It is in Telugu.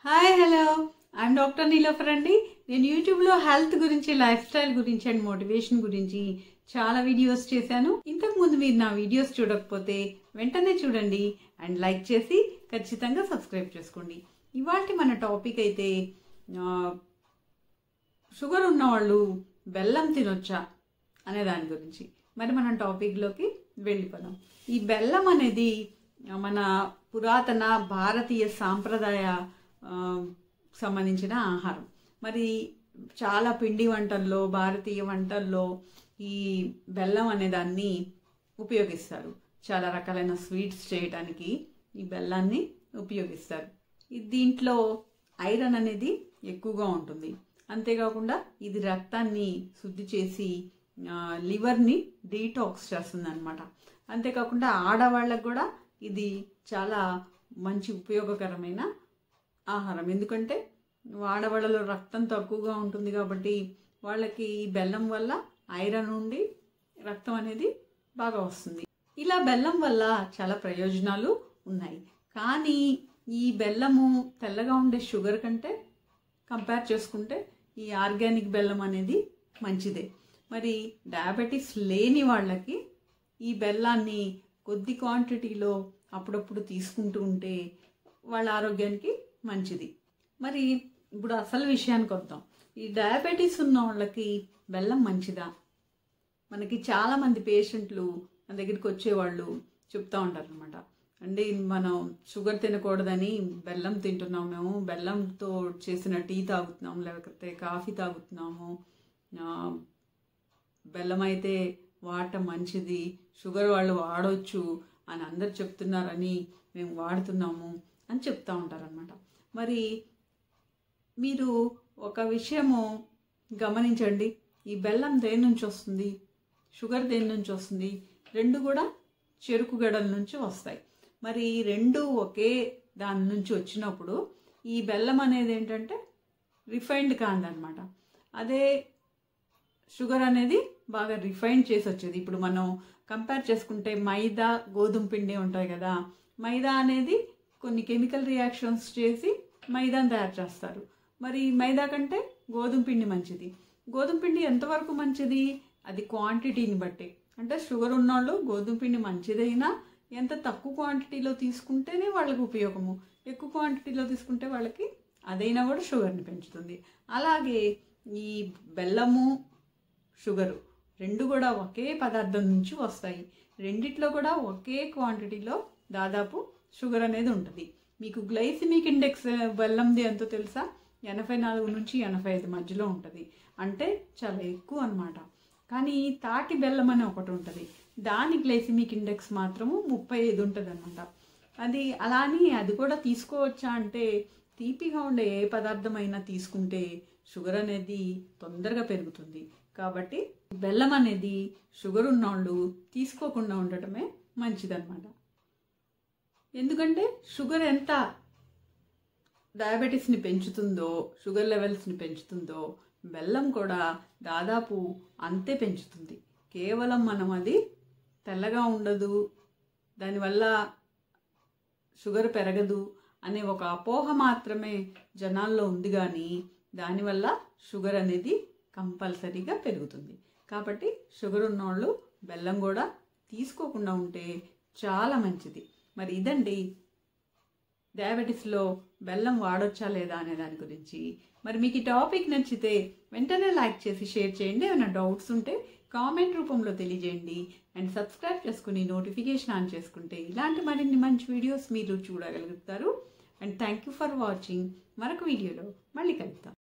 Hi hello I'm doctor Niloufer అండి. నేను యూట్యూబ్లో హెల్త్ గురించి, లైఫ్ స్టైల్ గురించి అండ్ మోటివేషన్ గురించి చాలా వీడియోస్ చేశాను. ఇంతకుముందు మీరు నా వీడియోస్ చూడకపోతే వెంటనే చూడండి అండ్ లైక్ చేసి ఖచ్చితంగా సబ్స్క్రైబ్ చేసుకోండి. ఇవాళ మన టాపిక్ అయితే షుగర్ ఉన్నవాళ్ళు బెల్లం తినొచ్చా అనే దాని గురించి. మరి మనం టాపిక్లోకి వెళ్ళిపోదాం. ఈ బెల్లం అనేది మన పురాతన భారతీయ సాంప్రదాయ సంబంధించిన ఆహారం. మరి చాలా పిండి వంటల్లో, భారతీయ వంటల్లో ఈ బెల్లం అనే దాన్ని ఉపయోగిస్తారు. చాలా రకాలైన స్వీట్స్ చేయడానికి ఈ బెల్లాన్ని ఉపయోగిస్తారు. దీంట్లో ఐరన్ అనేది ఎక్కువగా ఉంటుంది. అంతేకాకుండా ఇది రక్తాన్ని శుద్ధి చేసి లివర్ని డీటాక్స్ చేస్తుంది అనమాట. అంతేకాకుండా ఆడవాళ్ళకు కూడా ఇది చాలా మంచి ఉపయోగకరమైన ఆహారం. ఎందుకంటే ఆడవాళ్ళలో రక్తం తక్కువగా ఉంటుంది కాబట్టి వాళ్ళకి ఈ బెల్లం వల్ల ఐరన్ ఉండి రక్తం అనేది బాగా వస్తుంది. ఇలా బెల్లం వల్ల చాలా ప్రయోజనాలు ఉన్నాయి. కానీ ఈ బెల్లము తెల్లగా ఉండే షుగర్ కంటే కంపేర్ చేసుకుంటే ఈ ఆర్గానిక్ బెల్లం అనేది మంచిదే. మరి డయాబెటీస్ లేని వాళ్ళకి ఈ బెల్లాన్ని కొద్ది క్వాంటిటీలో అప్పుడప్పుడు తీసుకుంటూ ఉంటే వాళ్ళ ఆరోగ్యానికి మంచిది. మరి ఇప్పుడు అసలు విషయానికి వద్దాం. ఈ డయాబెటీస్ ఉన్న వాళ్ళకి బెల్లం మంచిదా? మనకి చాలామంది పేషెంట్లు మన దగ్గరికి వచ్చేవాళ్ళు చెప్తూ ఉంటారు అనమాట. అంటే మనం షుగర్ తినకూడదని బెల్లం తింటున్నాము, మేము బెల్లంతో చేసిన టీ తాగుతున్నాము, లేకపోతే కాఫీ తాగుతున్నాము, బెల్లం అయితే వాడటం మంచిది, షుగర్ వాళ్ళు వాడవచ్చు అని అందరు చెప్తున్నారని మేము వాడుతున్నాము అని చెప్తూ ఉంటారనమాట. మరి మీరు ఒక విషయము గమనించండి. ఈ బెల్లం దేని నుంచి వస్తుంది, షుగర్ దేని నుంచి వస్తుంది? రెండు కూడా చెరుకు గడల నుంచి వస్తాయి. మరి రెండు ఒకే దాని నుంచి వచ్చినప్పుడు ఈ బెల్లం అనేది ఏంటంటే రిఫైన్డ్ కాదనమాట. అదే షుగర్ అనేది బాగా రిఫైన్ చేసి వచ్చేది. ఇప్పుడు మనం కంపేర్ చేసుకుంటే మైదా, గోధుమ పిండి ఉంటాయి కదా. మైదా అనేది కొన్ని కెమికల్ రియాక్షన్స్ చేసి మైదాని తయారు చేస్తారు. మరి మైదా కంటే గోధుమ పిండి మంచిది. గోధుమ పిండి ఎంతవరకు మంచిది? అది క్వాంటిటీని బట్టి. అంటే షుగర్ ఉన్నవాళ్ళు గోధుమ పిండి మంచిదైనా ఎంత తక్కువ క్వాంటిటీలో తీసుకుంటేనే వాళ్ళకి ఉపయోగము, ఎక్కువ క్వాంటిటీలో తీసుకుంటే వాళ్ళకి అదైనా కూడా షుగర్ని పెంచుతుంది. అలాగే ఈ బెల్లము, షుగరు రెండు కూడా ఒకే పదార్థం నుంచి వస్తాయి. రెండిట్లో కూడా ఒకే క్వాంటిటీలో దాదాపు షుగర్ అనేది ఉంటుంది. మీకు గ్లైసిమిక్ ఇండెక్స్ బెల్లంది ఎంతో తెలుసా? 84 నుంచి 85 మధ్యలో ఉంటుంది. అంటే చాలా ఎక్కువ అనమాట. కానీ తాటి బెల్లం అని ఒకటి ఉంటుంది, దాని గ్లైసిమిక్ ఇండెక్స్ మాత్రము 35 ఉంటుంది అనమాట. అది అలా అని అది కూడా తీసుకోవచ్చా అంటే, తీపిగా ఉండే ఏ పదార్థమైనా తీసుకుంటే షుగర్ అనేది తొందరగా పెరుగుతుంది. కాబట్టి బెల్లం అనేది షుగర్ ఉన్నవాళ్ళు తీసుకోకుండా ఉండటమే మంచిదన్నమాట. ఎందుకంటే షుగర్ ఎంత డయాబెటీస్ని పెంచుతుందో, షుగర్ లెవెల్స్ని పెంచుతుందో, బెల్లం కూడా దాదాపు అంతే పెంచుతుంది. కేవలం మనం అది తెల్లగా ఉండదు, దానివల్ల షుగర్ పెరగదు అనే ఒక అపోహ మాత్రమే జనాల్లో ఉంది. కానీ దానివల్ల షుగర్ అనేది కంపల్సరీగా పెరుగుతుంది. కాబట్టి షుగర్ ఉన్నవాళ్ళు బెల్లం కూడా తీసుకోకుండా ఉంటే చాలా మంచిది. మరి ఇదండి డయాబెటీస్లో బెల్లం వాడొచ్చా లేదా అనే దాని గురించి. మరి మీకు ఈ టాపిక్ నచ్చితే వెంటనే లైక్ చేసి షేర్ చేయండి. ఏమైనా డౌట్స్ ఉంటే కామెంట్ రూపంలో తెలియజేయండి. అండ్ సబ్స్క్రైబ్ చేసుకుని నోటిఫికేషన్ ఆన్ చేసుకుంటే ఇలాంటి మరిన్ని మంచి వీడియోస్ మీరు చూడగలుగుతారు. And thank you for watching. మరొక వీడియోలో మళ్ళీ కలుద్దాం.